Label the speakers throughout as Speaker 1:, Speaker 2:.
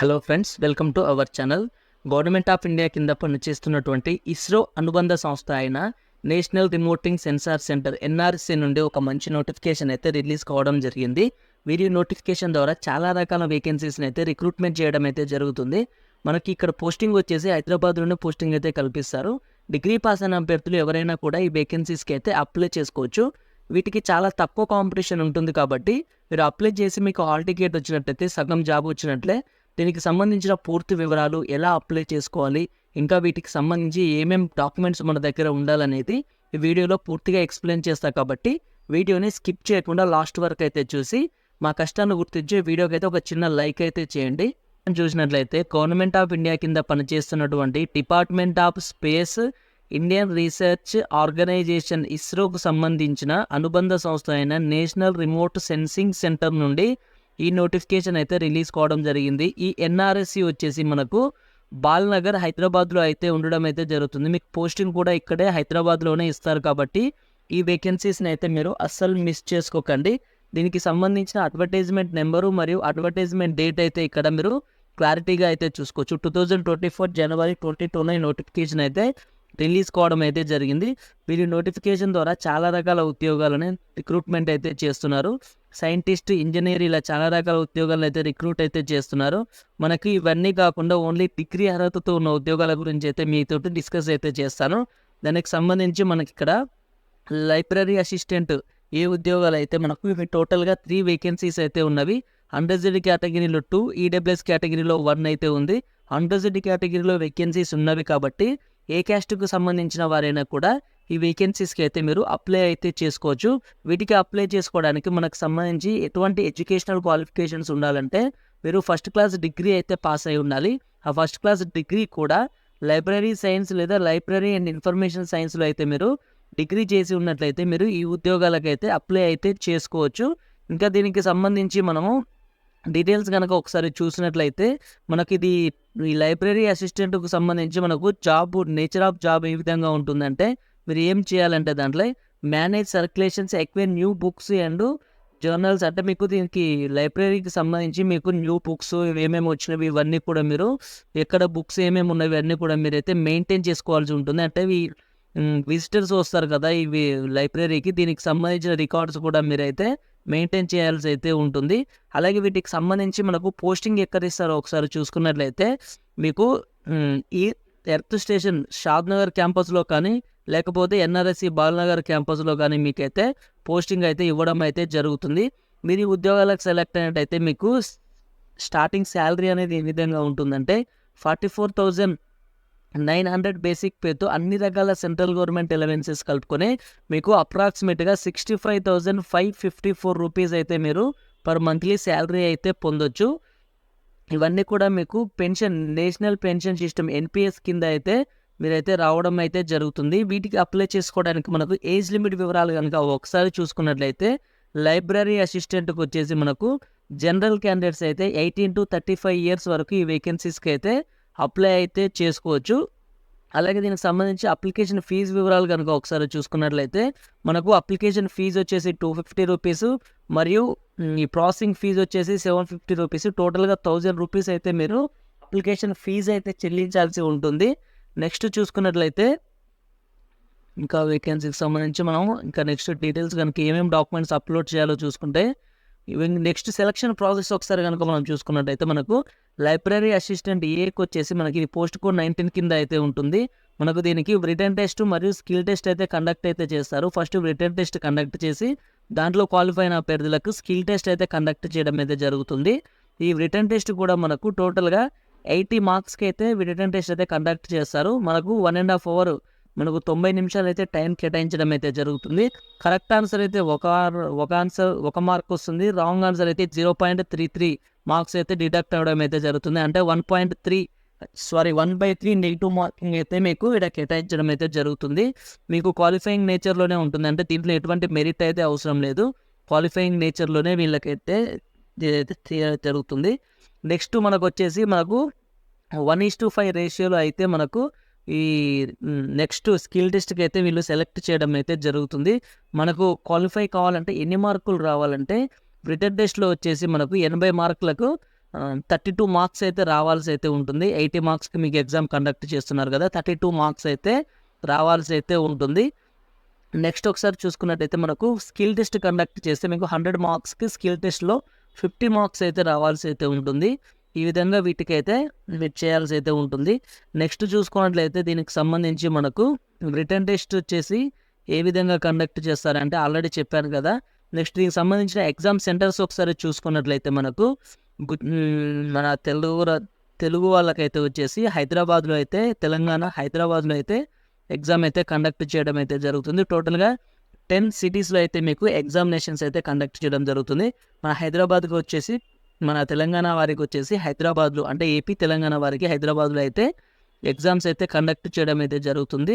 Speaker 1: Hello friends, welcome to our channel. Government of India కింద పనిచేస్తున్నటువంటి ఇస్రో అనుబంధ సంస్థ అయిన నేషనల్ రిమోటింగ్ సెన్సార్ సెంటర్ ఎన్ఆర్సి నుండి ఒక మంచి నోటిఫికేషన్ అయితే రిలీజ్ కావడం జరిగింది. వీరి నోటిఫికేషన్ ద్వారా చాలా రకాల వేకెన్సీస్ని అయితే రిక్రూట్మెంట్ చేయడం అయితే జరుగుతుంది. మనకి ఇక్కడ పోస్టింగ్ వచ్చేసి హైదరాబాద్లోనే పోస్టింగ్ అయితే కల్పిస్తారు. డిగ్రీ పాస్ అయిన అభ్యర్థులు ఎవరైనా కూడా ఈ వేకెన్సీస్కి అయితే అప్లై చేసుకోవచ్చు. వీటికి చాలా తక్కువ కాంపిటీషన్ ఉంటుంది కాబట్టి మీరు అప్లై చేసి మీకు హాల్ టికెట్ వచ్చినట్లయితే సగం జాబ్ వచ్చినట్లే. దీనికి సంబంధించిన పూర్తి వివరాలు, ఎలా అప్లై చేసుకోవాలి, ఇంకా వీటికి సంబంధించి ఏమేం డాక్యుమెంట్స్ మన దగ్గర ఉండాలనేది ఈ వీడియోలో పూర్తిగా ఎక్స్ప్లెయిన్ చేస్తా. కాబట్టి వీడియోని స్కిప్ చేయకుండా లాస్ట్ వరకు అయితే చూసి మా కష్టాన్ని గుర్తించి వీడియోకి అయితే ఒక చిన్న లైక్ అయితే చేయండి. చూసినట్లయితే గవర్నమెంట్ ఆఫ్ ఇండియా కింద పనిచేస్తున్నటువంటి department of space Indian research organisation ఇస్రోకు సంబంధించిన అనుబంధ సంస్థ అయిన నేషనల్ రిమోట్ సెన్సింగ్ సెంటర్ నుండి ఈ నోటిఫికేషన్ అయితే రిలీజ్ కావడం జరిగింది. ఈ ఎన్ఆర్ఎస్సి వచ్చేసి మనకు బాల్నగర్ హైదరాబాద్లో అయితే ఉండడం అయితే జరుగుతుంది. మీకు పోస్టింగ్ కూడా ఇక్కడే హైదరాబాద్లోనే ఇస్తారు కాబట్టి ఈ వేకెన్సీస్ని అయితే మీరు అస్సలు మిస్ చేసుకోకండి. దీనికి సంబంధించిన అడ్వర్టైజ్మెంట్ నెంబరు మరియు అడ్వర్టైజ్మెంట్ డేట్ అయితే ఇక్కడ మీరు క్లారిటీగా అయితే చూసుకోవచ్చు. 2024 జనవరి 22 నోటిఫికేషన్ అయితే రిలీజ్ కావడం అయితే జరిగింది. వీరి నోటిఫికేషన్ ద్వారా చాలా రకాల ఉద్యోగాలను రిక్రూట్మెంట్ అయితే చేస్తున్నారు. సైంటిస్ట్, ఇంజనీర్ ఇలా చాలా రకాల ఉద్యోగాలను అయితే రిక్రూట్ అయితే చేస్తున్నారు. మనకి ఇవన్నీ కాకుండా ఓన్లీ డిగ్రీ అర్హతతో ఉన్న ఉద్యోగాల గురించి అయితే మీతో డిస్కస్ అయితే చేస్తాను. దానికి సంబంధించి మనకి ఇక్కడ లైబ్రరీ అసిస్టెంట్ ఏ ఉద్యోగాలు అయితే మనకు ఇవి టోటల్గా 3 వేకెన్సీస్ అయితే ఉన్నవి. అండర్జెడ్ కేటగిరీలో 2, ఈడబ్ల్యూఎస్ కేటగిరీలో 1 అయితే ఉంది. అండర్జెడ్ కేటగిరీలో వేకెన్సీస్ ఉన్నవి కాబట్టి ఏ క్యాస్ట్కు సంబంధించిన వారైనా కూడా ఈ వేకెన్సీస్కి అయితే మీరు అప్లై అయితే చేసుకోవచ్చు. వీటికి అప్లై చేసుకోవడానికి మనకు సంబంధించి ఎటువంటి ఎడ్యుకేషనల్ క్వాలిఫికేషన్స్ ఉండాలంటే మీరు ఫస్ట్ క్లాస్ డిగ్రీ అయితే పాస్ అయి ఉండాలి. ఆ ఫస్ట్ క్లాస్ డిగ్రీ కూడా లైబ్రరీ సైన్స్ లేదా లైబ్రరీ అండ్ ఇన్ఫర్మేషన్ సైన్స్లో అయితే మీరు డిగ్రీ చేసి ఉన్నట్లయితే మీరు ఈ ఉద్యోగాలకైతే అప్లై అయితే చేసుకోవచ్చు. ఇంకా దీనికి సంబంధించి మనము డీటెయిల్స్ కనుక ఒకసారి చూసినట్లయితే మనకి ఇది ఈ లైబ్రరీ అసిస్టెంట్కు సంబంధించి మనకు జాబ్, నేచర్ ఆఫ్ జాబ్ ఏ విధంగా ఉంటుందంటే మీరు ఏం చేయాలంటే దాంట్లో manage circulations, acquire new books and journals. అంటే మీకు దీనికి లైబ్రరీకి సంబంధించి మీకు న్యూ బుక్స్ ఏమేమి వచ్చినవి ఇవన్నీ కూడా మీరు ఎక్కడ బుక్స్ ఏమేమి ఉన్నవి అన్నీ కూడా మీరైతే మెయింటైన్ చేసుకోవాల్సి ఉంటుంది. అంటే విజిటర్స్ వస్తారు కదా ఇవి లైబ్రరీకి, దీనికి సంబంధించిన రికార్డ్స్ కూడా మీరైతే మెయింటైన్ చేయాల్సి అయితే ఉంటుంది. అలాగే వీటికి సంబంధించి మనకు పోస్టింగ్ ఎక్కడ ఇస్తారో ఒకసారి చూసుకున్నట్లయితే మీకు ఈ ఎర్త్ స్టేషన్ షాద్నగర్ క్యాంపస్లో కానీ లేకపోతే ఎన్ఆర్ఎస్సి బాలనగర్ క్యాంపస్లో కానీ మీకైతే పోస్టింగ్ అయితే ఇవ్వడం అయితే జరుగుతుంది. మీరు ఈ ఉద్యోగాలకు సెలెక్ట్ అయినట్టయితే మీకు స్టార్టింగ్ శాలరీ అనేది ఏ విధంగా ఉంటుందంటే 44,900 బేసిక్ పేతో అన్ని రకాల సెంట్రల్ గవర్నమెంట్ ఎలవెన్సెస్ కలుపుకొని మీకు అప్రాక్సిమేట్గా 65,554 రూపీస్ అయితే మీరు పర్ మంత్లీ శాలరీ అయితే పొందొచ్చు. ఇవన్నీ కూడా మీకు pension, national pension system NPS కింద అయితే మీరైతే రావడం అయితే జరుగుతుంది. వీటికి అప్లై చేసుకోవడానికి మనకు ఏజ్ లిమిట్ వివరాలు కనుక ఒకసారి చూసుకున్నట్లయితే లైబ్రరీ అసిస్టెంట్కి వచ్చేసి మనకు జనరల్ క్యాండిడేట్స్ అయితే 18 to 35 ఇయర్స్ వరకు ఈ వేకెన్సీస్కి అయితే అప్లై అయితే చేసుకోవచ్చు. అలాగే దీనికి సంబంధించి అప్లికేషన్ ఫీజు వివరాలు కనుక ఒకసారి చూసుకున్నట్లయితే మనకు అప్లికేషన్ ఫీజు వచ్చేసి 250 రూపీస్ మరియు ఈ ప్రాసెసింగ్ ఫీజు వచ్చేసి 750 రూపీస్. టోటల్గా 1000 రూపీస్ అయితే మీరు అప్లికేషన్ ఫీజు అయితే చెల్లించాల్సి ఉంటుంది. నెక్స్ట్ చూసుకున్నట్లయితే ఇంకా వేకెన్సీకి సంబంధించి మనం ఇంకా నెక్స్ట్ డీటెయిల్స్ కనుక ఏమేమి డాక్యుమెంట్స్ అప్లోడ్ చేయాలో చూసుకుంటే నెక్స్ట్ సెలక్షన్ ప్రాసెస్ ఒకసారి కనుక మనం చూసుకున్నట్టయితే మనకు లైబ్రరీ అసిస్టెంట్ ఏకి వచ్చేసి మనకి పోస్ట్ కోడ్ 19 కింద అయితే ఉంటుంది. మనకు దీనికి రిటర్న్ టెస్ట్ మరియు స్కిల్ టెస్ట్ అయితే కండక్ట్ అయితే చేస్తారు. ఫస్ట్ రిటర్న్ టెస్ట్ కండక్ట్ చేసి దాంట్లో క్వాలిఫై అయిన అభ్యర్థులకు స్కిల్ టెస్ట్ అయితే కండక్ట్ చేయడం అయితే జరుగుతుంది. ఈ రిటర్న్ టెస్ట్ కూడా మనకు టోటల్గా 80 మార్క్స్కి అయితే రిటర్న్ టెస్ట్ అయితే కండక్ట్ చేస్తారు. మనకు 1.5 అవర్ మనకు 90 నిమిషాలు అయితే టైం కేటాయించడం అయితే జరుగుతుంది. కరెక్ట్ ఆన్సర్ అయితే ఒక మార్క్ వస్తుంది. రాంగ్ ఆన్సర్ అయితే 0.33 మార్క్స్ అయితే డిడక్ట్ అవ్వడం అయితే జరుగుతుంది. అంటే 1/3 నెగిటివ్ మార్కింగ్ అయితే మీకు ఇక్కడ కేటాయించడం అయితే జరుగుతుంది. మీకు క్వాలిఫైయింగ్ నేచర్లోనే ఉంటుంది. అంటే దీంట్లో ఎటువంటి మెరిట్ అయితే అవసరం లేదు. క్వాలిఫైయింగ్ నేచర్లోనే వీళ్ళకైతే జరుగుతుంది. నెక్స్ట్ మనకు వచ్చేసి మనకు 1:5 రేషియోలో అయితే మనకు ఈ నెక్స్ట్ స్కిల్ టెస్ట్కి అయితే వీళ్ళు సెలెక్ట్ చేయడం అయితే జరుగుతుంది. మనకు క్వాలిఫై కావాలంటే ఎన్ని మార్కులు రావాలంటే రిటర్న్ టెస్ట్లో వచ్చేసి మనకు 80 మార్కులకు 32 మార్క్స్ అయితే రావాల్సి అయితే ఉంటుంది. 80 మార్క్స్కి మీకు ఎగ్జామ్ కండక్ట్ చేస్తున్నారు కదా, 32 మార్క్స్ అయితే రావాల్సి అయితే ఉంటుంది. నెక్స్ట్ ఒకసారి చూసుకున్నట్టయితే మనకు స్కిల్ టెస్ట్ కండక్ట్ చేస్తే మీకు 100 మార్క్స్కి స్కిల్ టెస్ట్లో 50 మార్క్స్ అయితే రావాల్సి అయితే ఉంటుంది. ఈ విధంగా వీటికైతే మీరు చేయాల్సి అయితే ఉంటుంది. నెక్స్ట్ చూసుకున్నట్లయితే దీనికి సంబంధించి మనకు రిటర్న్ టెస్ట్ వచ్చేసి ఏ విధంగా కండక్ట్ చేస్తారంటే ఆల్రెడీ చెప్పాను కదా. నెక్స్ట్ దీనికి సంబంధించిన ఎగ్జామ్ సెంటర్స్ ఒకసారి చూసుకున్నట్లయితే మనకు మన తెలుగు వాళ్ళకైతే వచ్చేసి హైదరాబాద్లో అయితే, తెలంగాణ హైదరాబాద్లో అయితే ఎగ్జామ్ అయితే కండక్ట్ చేయడం అయితే జరుగుతుంది. టోటల్గా 10 సిటీస్లో అయితే మీకు ఎగ్జామినేషన్స్ అయితే కండక్ట్ చేయడం జరుగుతుంది. మన హైదరాబాద్కి వచ్చేసి, మన తెలంగాణ వారికి వచ్చేసి హైదరాబాద్లో, అంటే ఏపీ తెలంగాణ వారికి హైదరాబాద్లో అయితే ఎగ్జామ్స్ అయితే కండక్ట్ చేయడం అయితే జరుగుతుంది.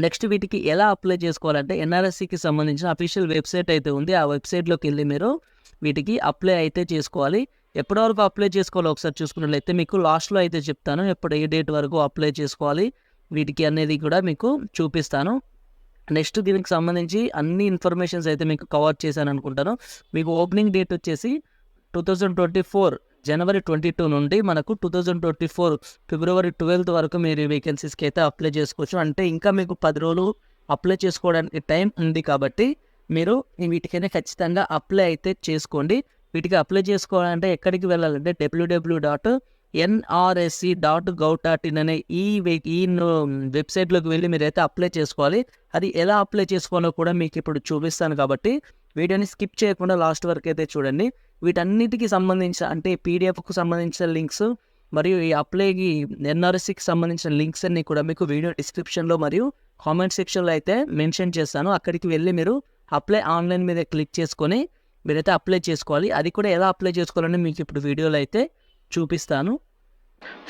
Speaker 1: నెక్స్ట్ వీటికి ఎలా అప్లై చేసుకోవాలంటే ఎన్ఆర్ఎస్సికి సంబంధించిన అఫీషియల్ వెబ్సైట్ అయితే ఉంది. ఆ వెబ్సైట్లోకి వెళ్ళి మీరు వీటికి అప్లై అయితే చేసుకోవాలి. ఎప్పటి వరకు అప్లై చేసుకోవాలో ఒకసారి చూసుకున్నట్లయితే మీకు లాస్ట్లో అయితే చెప్తాను, ఏ డేట్ వరకు అప్లై చేసుకోవాలి వీటికి అనేది కూడా మీకు చూపిస్తాను. నెక్స్ట్ దీనికి సంబంధించి అన్ని ఇన్ఫర్మేషన్స్ అయితే మీకు కవర్ చేశాను అనుకుంటాను. మీకు ఓపెనింగ్ డేట్ వచ్చేసి 2024 జనవరి 22 నుండి మనకు 2024 ఫిబ్రవరి 12 వరకు మీరు వేకెన్సీస్కి అయితే అప్లై చేసుకోవచ్చు. అంటే ఇంకా మీకు 10 రోజులు అప్లై చేసుకోవడానికి టైం ఉంది కాబట్టి మీరు వీటికైనా ఖచ్చితంగా అప్లై అయితే చేసుకోండి. వీటికి అప్లై చేసుకోవాలంటే ఎక్కడికి వెళ్ళాలంటే www.nrsc.gov.in అనే ఈ వెబ్సైట్లోకి వెళ్ళి మీరైతే అప్లై చేసుకోవాలి. అది ఎలా అప్లై చేసుకోవాలో కూడా మీకు ఇప్పుడు చూపిస్తాను కాబట్టి వీడియోని స్కిప్ చేయకుండా లాస్ట్ వరకు అయితే చూడండి. వీటన్నిటికి సంబంధించిన, అంటే పీడిఎఫ్కు సంబంధించిన లింక్స్ మరియు ఈ అప్లైకి ఎన్ఆర్ఎస్సికి సంబంధించిన లింక్స్ అన్ని కూడా మీకు వీడియో డిస్క్రిప్షన్లో మరియు కామెంట్ సెక్షన్లో అయితే మెన్షన్ చేస్తాను. అక్కడికి వెళ్ళి మీరు అప్లై ఆన్లైన్ మీద క్లిక్ చేసుకొని మీరైతే అప్లై చేసుకోవాలి. అది కూడా ఎలా అప్లై చేసుకోవాలని మీకు ఇప్పుడు వీడియోలో అయితే చూపిస్తాను.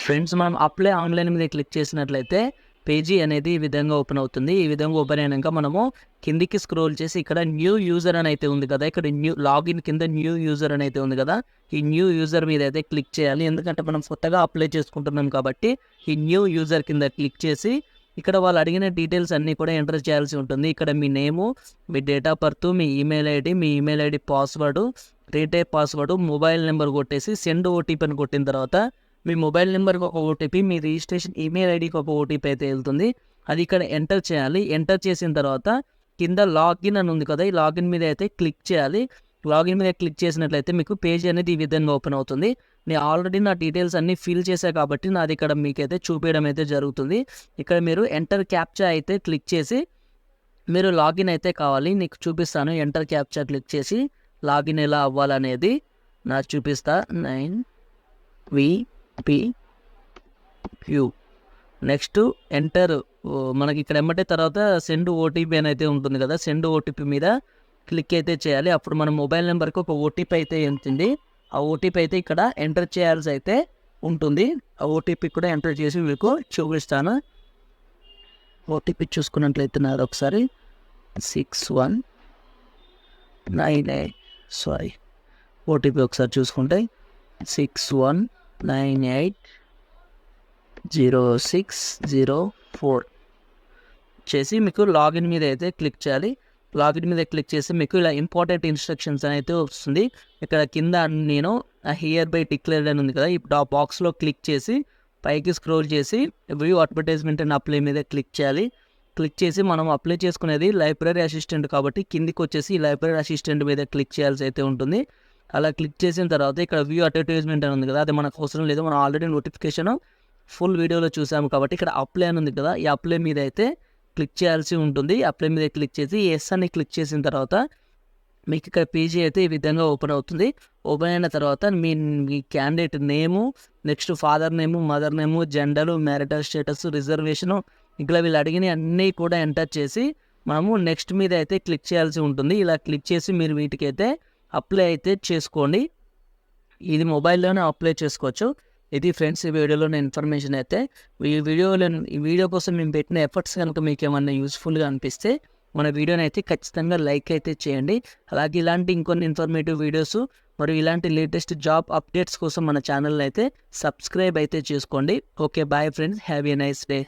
Speaker 1: ఫ్రెండ్స్, మనం అప్లై ఆన్లైన్ మీద క్లిక్ చేసినట్లయితే పేజీ అనేది ఈ విధంగా ఓపెన్ అవుతుంది. ఈ విధంగా ఓపెన్ అయినాక మనము కిందికి స్క్రోల్ చేసి ఇక్కడ న్యూ యూజర్ అని అయితే ఉంది కదా, ఇక్కడ న్యూ లాగిన్ కింద న్యూ యూజర్ అని అయితే ఉంది కదా, ఈ న్యూ యూజర్ మీద అయితే క్లిక్ చేయాలి. ఎందుకంటే మనం కొత్తగా అప్లై చేసుకుంటున్నాం కాబట్టి ఈ న్యూ యూజర్ కింద క్లిక్ చేసి ఇక్కడ వాళ్ళు అడిగిన డీటెయిల్స్ అన్నీ కూడా ఎంటర్ చేయాల్సి ఉంటుంది. ఇక్కడ మీ నేము, మీ డేట్ ఆఫ్ బర్త్, మీ email ID password, retype password, mobile number కొట్టేసి సెండ్ ఓటీపీ అని కొట్టిన తర్వాత మీ మొబైల్ నెంబర్కి ఒక ఓటీపీ, మీ రిజిస్ట్రేషన్ ఈమెయిల్ ఐడికి ఒక ఓటీపీ అయితే వెళ్తుంది. అది ఇక్కడ ఎంటర్ చేయాలి. ఎంటర్ చేసిన తర్వాత కింద లాగిన్ అని ఉంది కదా, ఈ లాగిన్ మీద అయితే క్లిక్ చేయాలి. లాగిన్ మీద క్లిక్ చేసినట్లయితే మీకు పేజ్ అనేది ఈ విధంగా ఓపెన్ అవుతుంది. నేను ఆల్రెడీ నా డీటెయిల్స్ అన్నీ ఫిల్ చేశాను కాబట్టి నాది ఇక్కడ మీకైతే చూపించడం అయితే జరుగుతుంది. ఇక్కడ మీరు ఎంటర్ క్యాప్చా అయితే క్లిక్ చేసి మీరు లాగిన్ అయితే కావాలి. నీకు చూపిస్తాను. ఎంటర్ క్యాప్చా క్లిక్ చేసి లాగిన్ ఎలా అవ్వాలనేది నాకు చూపిస్తా. 9VPQ. నెక్స్ట్ ఎంటర్, మనకి ఇక్కడ ఎమ్మటే తర్వాత సెండ్ ఓటీపీ అని అయితే ఉంటుంది కదా, సెండ్ ఓటీపీ మీద క్లిక్ అయితే చేయాలి. అప్పుడు మన మొబైల్ నెంబర్కి ఒక ఓటీపీ అయితే వెళ్తుంది. ఆ ఓటీపీ అయితే ఇక్కడ ఎంటర్ చేయాల్సి అయితే ఉంటుంది. ఆ ఓటీపీ కూడా ఎంటర్ చేసి మీకు చూపిస్తాను. ఓటీపీ చూసుకున్నట్లయితే నాది ఒకసారి 6198 ఓటీపీ ఒకసారి చూసుకుంటే 61980604 చేసి మీకు లాగిన్ మీద అయితే క్లిక్ చేయాలి. లాగిన్ మీద క్లిక్ చేసి మీకు ఇలా ఇంపార్టెంట్ ఇన్స్ట్రక్షన్స్ అని అయితే వస్తుంది. ఇక్కడ కింద నేను హియర్ బై డిక్లేర్డ్ అని ఉంది కదా, ఇప్పుడు ఆ బాక్స్లో క్లిక్ చేసి పైకి స్క్రోల్ చేసి వ్యూ అడ్వర్టైజ్మెంట్ అండ్ అప్లై మీద క్లిక్ చేయాలి. క్లిక్ చేసి మనం అప్లై చేసుకునేది లైబ్రరీ అసిస్టెంట్ కాబట్టి కిందికి వచ్చేసి లైబ్రరీ అసిస్టెంట్ మీద క్లిక్ చేయాల్సి అయితే ఉంటుంది. అలా క్లిక్ చేసిన తర్వాత ఇక్కడ వ్యూ అడ్వర్టైజ్మెంట్ అని ఉంది కదా, అది మనకు అవసరం లేదు. మనం ఆల్రెడీ నోటిఫికేషన్ ఫుల్ వీడియోలో చూసాము కాబట్టి ఇక్కడ అప్లై అని ఉంది కదా, ఈ అప్లై మీద అయితే క్లిక్ చేయాల్సి ఉంటుంది. అప్లై మీద క్లిక్ చేసి ఎస్ అని క్లిక్ చేసిన తర్వాత మీకు ఇక్కడ పేజీ అయితే ఈ విధంగా ఓపెన్ అవుతుంది. ఓపెన్ అయిన తర్వాత మీ candidate name, next father name, mother name, gender, marital status, reservation, ఇక్కడ వీళ్ళు అడిగిన అన్నీ కూడా ఎంటర్ చేసి మనము నెక్స్ట్ మీద అయితే క్లిక్ చేయాల్సి ఉంటుంది. ఇలా క్లిక్ చేసి మీరు వీటికైతే అప్లై అయితే చేసుకోండి. ఇది మొబైల్లోనే అప్లై చేసుకోవచ్చు. ఇది ఫ్రెండ్స్ ఈ వీడియోలోని ఇన్ఫర్మేషన్ అయితే. ఈ వీడియో కోసం మేము పెట్టిన ఎఫర్ట్స్ కనుక మీకు ఏమన్నా యూస్ఫుల్గా అనిపిస్తే మన వీడియోని అయితే ఖచ్చితంగా లైక్ అయితే చేయండి. అలాగే ఇలాంటి ఇంకొన్ని ఇన్ఫర్మేటివ్ వీడియోస్ మరియు ఇలాంటి లేటెస్ట్ జాబ్ అప్డేట్స్ కోసం మన ఛానల్ అయితే సబ్స్క్రైబ్ అయితే చేసుకోండి. Okay, bye friends, have a nice day.